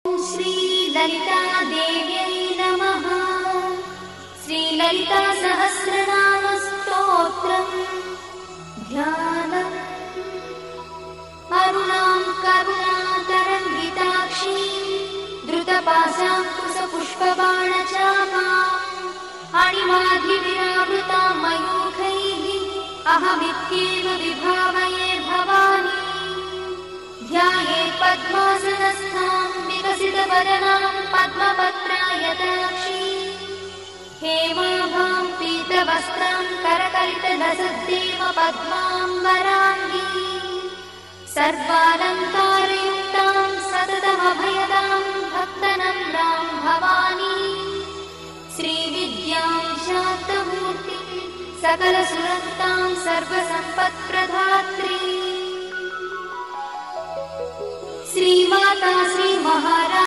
श्री ललिता देव्यै नमः। श्री ललिता सहस्रनाम स्तोत्रम् ध्यानम्। अरुणां करुणातरङ्गिताक्षीं धृतपाशाङ्कुशपुष्पबाणचापाम् अणिमाधिविरावृतां मयूखैः अहमित्येव विभावये भवानी। ध्यायेत् पद्मासनस्थां विकसितवदनां पद्मपत्रायताक्षीं हेमाभां पीतवस्त्रां करकलितलसद्देव पद्माम्बराङ्गी सर्वालङ्कारयुक्तां सततमभयदां भक्तनम्रां भवानी। श्रीविद्यां शान्तमूर्तिं सकलसुरक्तां सर्वसम्पत्प्रदात्री श्रीमाता श्रीमहाराज